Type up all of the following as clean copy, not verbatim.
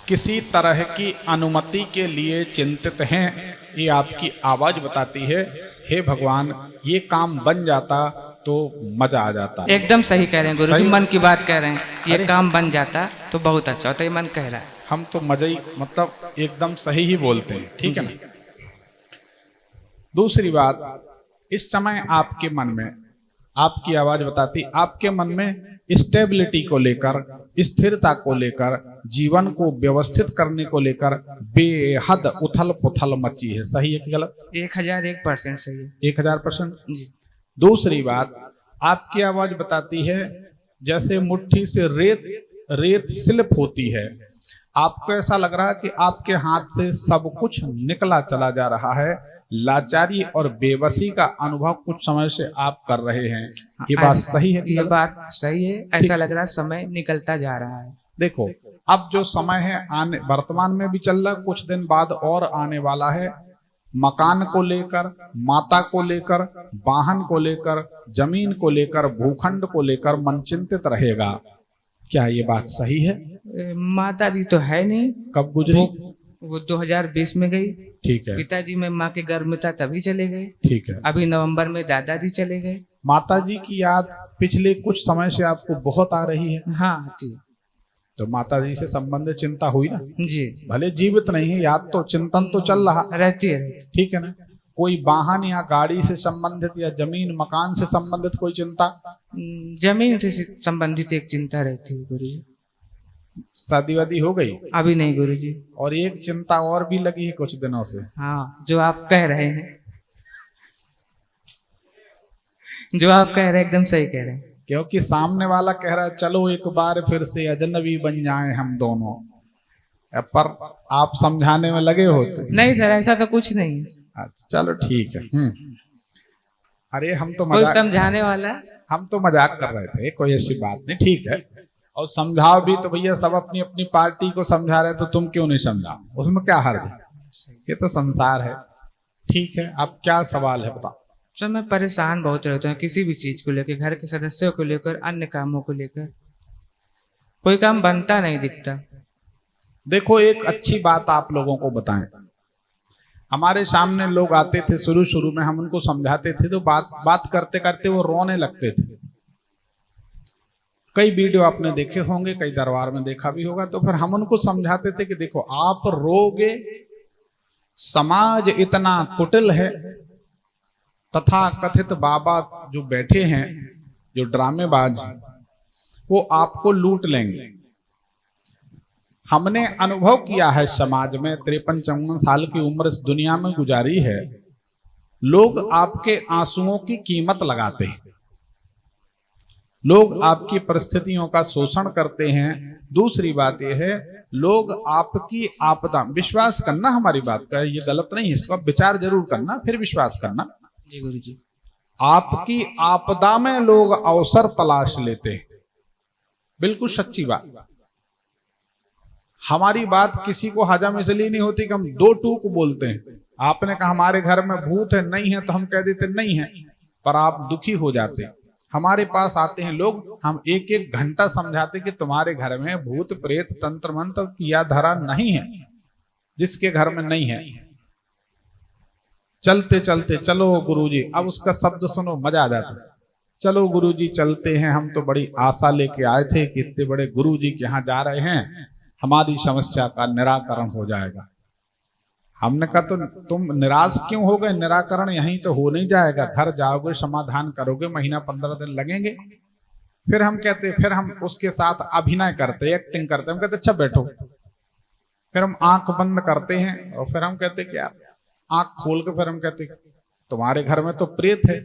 किसी तरह की अनुमति के लिए चिंतित हैं, ये आपकी आवाज बताती है हे भगवान ये काम बन जाता तो मजा आ जाता। एकदम सही कह रहे हैं गुरुजी, सही? मन की बात कह रहे हैं। ये अरे! काम बन जाता तो बहुत अच्छा होता, ये मन कह रहा है। हम तो मजा ही मतलब एकदम सही ही बोलते हैं, ठीक है ना। दूसरी बात, इस समय आपके मन में, आपकी आवाज बताती आपके मन में स्टेबिलिटी को लेकर, स्थिरता को लेकर, जीवन को व्यवस्थित करने को लेकर बेहद उथल पुथल मची है। सही है कि गलत? 1001% सही है 1000%। जी। दूसरी बात, आपकी आवाज बताती है जैसे मुट्ठी से रेत स्लिप होती है, आपको ऐसा लग रहा है कि आपके हाथ से सब कुछ निकला चला जा रहा है। लाचारी और बेबसी का अनुभव कुछ समय से आप कर रहे हैं। ये बात सही है कि ये गलत? बात सही है। ऐसा लग रहा है समय निकलता जा रहा है। देखो, अब जो समय है आने वर्तमान में भी चल रहा, कुछ दिन बाद और आने वाला है। मकान को लेकर, माता को लेकर, वाहन को लेकर, जमीन को लेकर, भूखंड को लेकर मन चिंतित रहेगा। क्या ये बात सही है? माता जी तो है नहीं। कब गुजरी? वो 2020 में गई। ठीक है, पिताजी में माँ के गर्भ में था तभी चले गए। ठीक है। अभी नवंबर में दादाजी चले गए। माता जी की याद पिछले कुछ समय से आपको बहुत आ रही है। हाँ जी तो माता जी से संबंधित चिंता हुई ना? जी। भले जीवित नहीं है, याद तो, चिंतन तो चल रहा, रहती है। ठीक है ना। कोई वाहन या गाड़ी से संबंधित या जमीन मकान से संबंधित कोई चिंता? जमीन से संबंधित एक चिंता रहती है गुरुजी। शादी वादी हो गई? अभी नहीं गुरुजी। और एक चिंता और भी लगी है कुछ दिनों से। हाँ, जो आप कह रहे हैं, जो आप कह रहे हैं एकदम सही कह रहे हैं। क्योंकि सामने वाला कह रहा है चलो एक बार फिर से अजनबी बन जाएं हम दोनों, पर आप समझाने में लगे होते। नहीं सर, ऐसा तो कुछ नहीं है। अच्छा चलो ठीक है। अरे हम तो कोई मजाक, समझाने वाला। हम तो मजाक कर रहे थे, कोई ऐसी बात नहीं, ठीक है। और समझाओ भी तो भैया, सब अपनी अपनी पार्टी को समझा रहे, तो तुम क्यों नहीं समझाओ? उसमें क्या हर्ज है? ये तो संसार है, ठीक है। अब क्या सवाल है बताओ। सर मैं परेशान बहुत रहता हूँ किसी भी चीज को लेकर, घर के सदस्यों को लेकर, अन्य कामों को लेकर। कोई काम बनता नहीं दिखता। देखो, एक अच्छी बात आप लोगों को बताएं। हमारे सामने लोग आते थे, शुरू शुरू में हम उनको समझाते थे तो बात करते करते वो रोने लगते थे। कई वीडियो आपने देखे होंगे, कई दरबार में देखा भी होगा। तो फिर हम उनको समझाते थे कि देखो, आप रोगे, समाज इतना कुटिल है, तथा कथित बाबा जो बैठे हैं, जो ड्रामेबाज, वो आपको लूट लेंगे। हमने अनुभव किया है, समाज में 53-54 साल की उम्र इस दुनिया में गुजारी है। लोग आपके आंसुओं की कीमत लगाते हैं, लोग आपकी परिस्थितियों का शोषण करते हैं। दूसरी बात यह है, लोग आपकी आपदा, विश्वास करना हमारी बात का, ये गलत नहीं है, इसका विचार जरूर करना फिर विश्वास करना। जी गुरुजी। आपकी आपदा में लोग अवसर तलाश लेते हैं, बिल्कुल सच्ची बात। हमारी बात किसी को हजम इसलिए नहीं होती कि हम दो टूक बोलते हैं। आपने कहा हमारे घर में भूत है, नहीं है, तो हम कह देते नहीं है, पर आप दुखी हो जाते। हमारे पास आते हैं लोग, हम एक एक घंटा समझाते कि तुम्हारे घर में भूत प्रेत तंत्र मंत्र किया धरा नहीं है, जिसके घर में नहीं है। चलते चलते चलो गुरुजी, अब उसका शब्द सुनो मजा आ जाता है। चलो गुरुजी चलते हैं, हम तो बड़ी आशा लेके आए थे कि इतने बड़े गुरुजी के यहाँ जा रहे हैं, हमारी समस्या का निराकरण हो जाएगा। हमने कहा तो तुम निराश क्यों हो गए? निराकरण यहीं तो हो नहीं जाएगा, घर जाओगे, समाधान करोगे, महीना 15 दिन लगेंगे। फिर हम कहते, फिर हम उसके साथ अभिनय करते, एक्टिंग करते। हम कहते अच्छा बैठो, फिर हम आंख बंद करते हैं और फिर हम कहते क्या, आंख खोल के फिर हम कहते तुम्हारे घर में तो प्रेत है।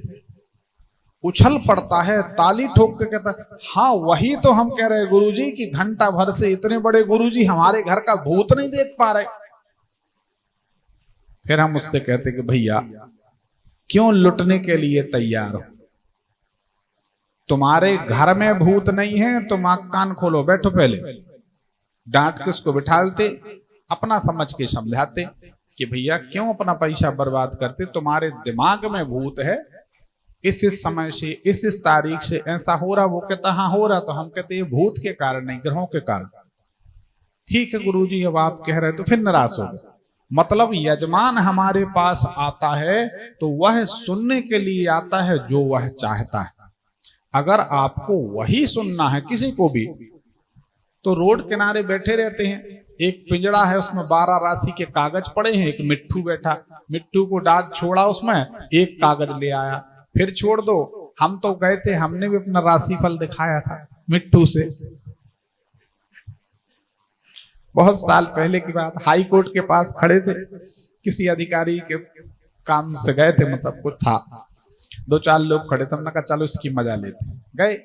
उछल पड़ता है, ताली ठोक के कहता हाँ वही तो हम कह रहे गुरुजी कि घंटा भर से इतने बड़े गुरुजी हमारे घर का भूत नहीं देख पा रहे। फिर हम उससे कहते कि भैया क्यों लुटने के लिए तैयार हो? तुम्हारे घर में भूत नहीं है, तुम आंख कान खोलो, बैठो। पहले डांट के उसको बिठाते, अपना समझ के समझाते कि भैया क्यों अपना पैसा बर्बाद करते, तुम्हारे दिमाग में भूत है, इस समय से इस तारीख से ऐसा हो रहा। वो कहता हाँ हो रहा। तो हम कहते ये भूत के कारण नहीं, ग्रहों के कारण। ठीक है गुरुजी, अब आप कह रहे तो फिर निराश हो गए। मतलब यजमान हमारे पास आता है तो वह सुनने के लिए आता है जो वह चाहता है। अगर आपको वही सुनना है किसी को भी, तो रोड किनारे बैठे रहते हैं, एक पिंजड़ा है उसमें 12 राशि के कागज पड़े हैं, एक मिट्ठू बैठा, मिट्ठू को डांट छोड़ा, उसमें एक कागज ले आया, फिर छोड़ दो। हम तो गए थे, हमने भी अपना राशिफल दिखाया था मिट्ठू से, बहुत साल पहले की बात। हाई कोर्ट के पास खड़े थे, किसी अधिकारी के काम से गए थे, मतलब कुछ था, 2-4 लोग खड़े थे। हमने कहा चलो इसकी मजा लेते, गए।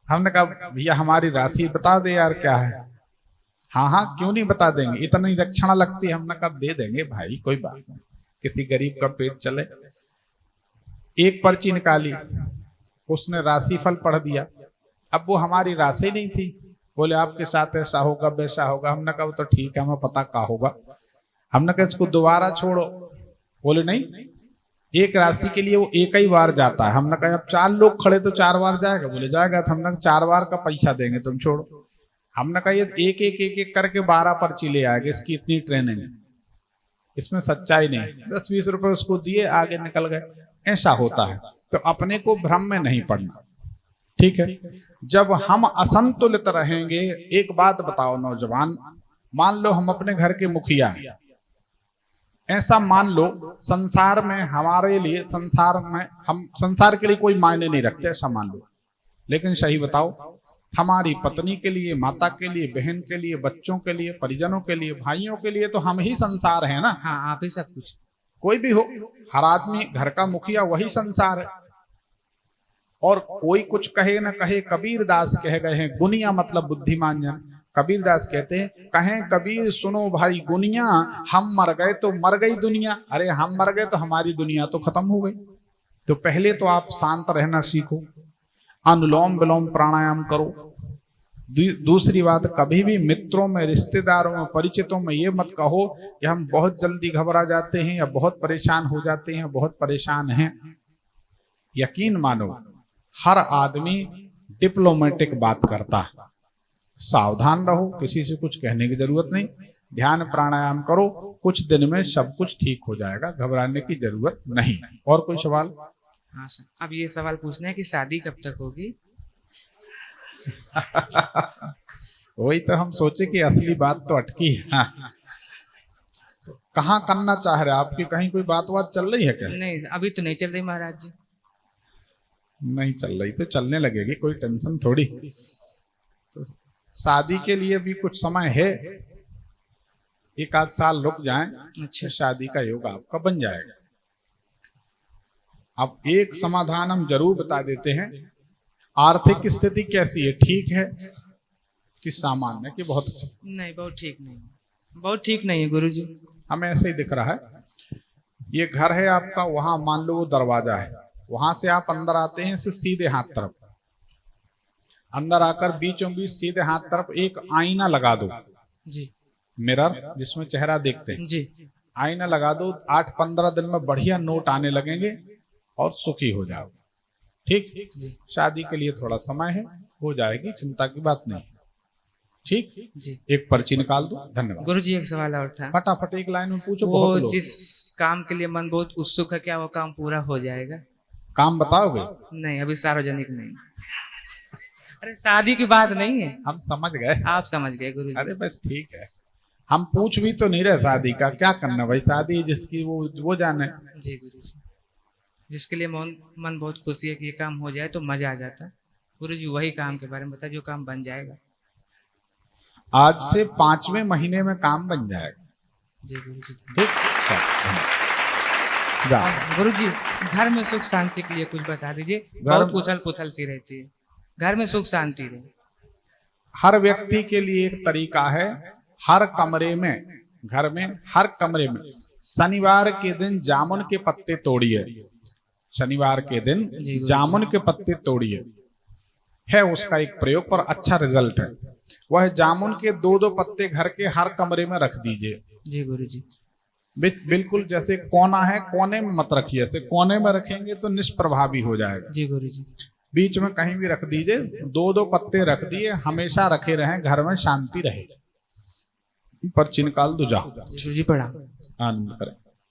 हमने कहा भैया हमारी राशि बता दे यार क्या है। हाँ हाँ क्यों नहीं बता देंगे, इतनी दक्षिणा लगती है। हमने कहा दे देंगे भाई, कोई बात नहीं, किसी गरीब का पेट चले। एक पर्ची निकाली, उसने राशिफल पढ़ दिया। अब वो हमारी राशि नहीं थी, बोले आपके साथ ऐसा होगा वैसा होगा। हमने कहा तो ठीक है, हमें पता क्या होगा। हमने कहा इसको दोबारा छोड़ो, बोले नहीं, एक राशि के लिए वो एक ही बार जाता है। हमने कहा अब 4 लोग खड़े तो 4 बार जाएगा, बोले जाएगा। तो हमने 4 बार का पैसा देंगे, तुम छोड़ो। हमने कहा ये एक एक एक एक करके 12 पर्ची ले आएगा, इसकी इतनी ट्रेनिंग, इसमें सच्चाई नहीं। 10-20 रुपए उसको दिए, आगे निकल गए। ऐसा होता है, तो अपने को भ्रम में नहीं पड़ना, ठीक है। जब हम असंतुलित रहेंगे, एक बात बताओ नौजवान, मान लो हम अपने घर के मुखिया हैं, ऐसा मान लो संसार में हमारे लिए, संसार में हम संसार के लिए कोई मायने नहीं रखते, ऐसा मान लो। लेकिन सही बताओ, हमारी पत्नी के लिए, माता के लिए, बहन के लिए, बच्चों के लिए, परिजनों के लिए, भाइयों के लिए तो हम ही संसार है ना। हाँ आप ही सब कुछ, कोई भी हो, हर आदमी घर का मुखिया वही संसार है। और कोई कुछ कहे न कहे, कबीर दास कह गए हैं, गुनिया मतलब बुद्धिमान जन। कबीर दास कहते हैं, कहें कबीर सुनो भाई गुनिया, हम मर गए तो मर गई दुनिया। अरे हम मर गए तो हमारी दुनिया तो खत्म हो गई। तो पहले तो आप शांत रहना सीखो, अनुलोम विलोम प्राणायाम करो। दूसरी बात, कभी भी मित्रों में, रिश्तेदारों में, परिचितों में ये मत कहो कि हम बहुत जल्दी घबरा जाते हैं या बहुत परेशान हो जाते हैं, बहुत परेशान हैं। यकीन मानो, हर आदमी डिप्लोमेटिक बात करता है। सावधान रहो, किसी से कुछ कहने की जरूरत नहीं। ध्यान प्राणायाम करो, कुछ दिन में सब कुछ ठीक हो जाएगा, घबराने की जरूरत नहीं। और कोई सवाल? हाँ सर, अब ये सवाल पूछना है कि शादी कब तक होगी? वही तो हम सोचे कि असली बात तो अटकी है। हाँ। तो कहाँ करना चाह रहे आपकी, कहीं कोई बात चल रही है क्या? नहीं अभी तो नहीं चल रही महाराज जी। नहीं चल रही तो चलने लगेगी, कोई टेंशन थोड़ी। तो शादी के लिए भी कुछ समय है, 1-8 साल रुक जाएं, अच्छा शादी का योग आपका बन जाएगा। अब एक समाधान हम जरूर बता देते हैं, आर्थिक स्थिति कैसी है, ठीक है कि सामान्य कि बहुत? नहीं बहुत ठीक नहीं, बहुत ठीक नहीं है गुरुजी। हमें ऐसे ही दिख रहा है। ये घर है आपका, वहां मान लो वो दरवाजा है, वहां से आप अंदर आते हैं इसे सीधे हाथ तरफ, अंदर आकर बीचों बीच सीधे हाथ तरफ एक आईना लगा दो जी, मिरर जिसमें चेहरा देखते हैं जी। आईना लगा दो। 8-15 दिन में बढ़िया नोट आने लगेंगे और सुखी हो जाओगे। ठीक, शादी के लिए थोड़ा समय है, हो जाएगी, चिंता की बात नहीं। ठीक जी, एक पर्ची निकाल दो। धन्यवाद। गुरुजी एक सवाल और था, फटाफट एक लाइन में पूछो। वो बहुत लोग। जिस काम के लिए मन बहुत उत्सुक है, क्या वो काम पूरा हो जाएगा? काम बताओगे? नहीं अभी सार्वजनिक नहीं। अरे शादी की बात नहीं है, हम समझ गए, आप समझ गए गुरुजी। अरे बस ठीक है, हम पूछ भी तो नहीं रहे शादी का, क्या करना भाई, शादी जिसकी वो जाने। जी गुरुजी, जिसके लिए मन बहुत खुशी है कि ये काम हो जाए तो मजा आ जाता है। गुरुजी वही काम के बारे में बताए जो काम बन जाएगा। आज से 5वें महीने में काम बन जाएगा। जी गुरुजी। ठीक, गुरुजी घर में सुख शांति के लिए कुछ बता दीजिए, बहुत उछल पुछल सी रहती है, घर में सुख शांति रहे। हर व्यक्ति के लिए एक तरीका है, हर कमरे में, घर में हर कमरे में शनिवार के दिन जामुन के पत्ते तोड़िए। शनिवार के दिन जामुन के पत्ते तोड़िए, है उसका एक प्रयोग पर अच्छा रिजल्ट है। वह जामुन के 2-2 पत्ते घर के हर कमरे में रख दीजिए। जी गुरुजी। बिल्कुल जैसे कोना है, कोने में मत रखिए, ऐसे कोने में रखेंगे तो निष्प्रभावी हो जाएगा। जी गुरुजी। बीच में कहीं भी रख दीजिए, 2-2 पत्ते रख दिए, हमेशा रखे रहें, घर में शांति रहेगी। पर्ची निकाल दो, जाओ जी प्रणाम। आनंद करें।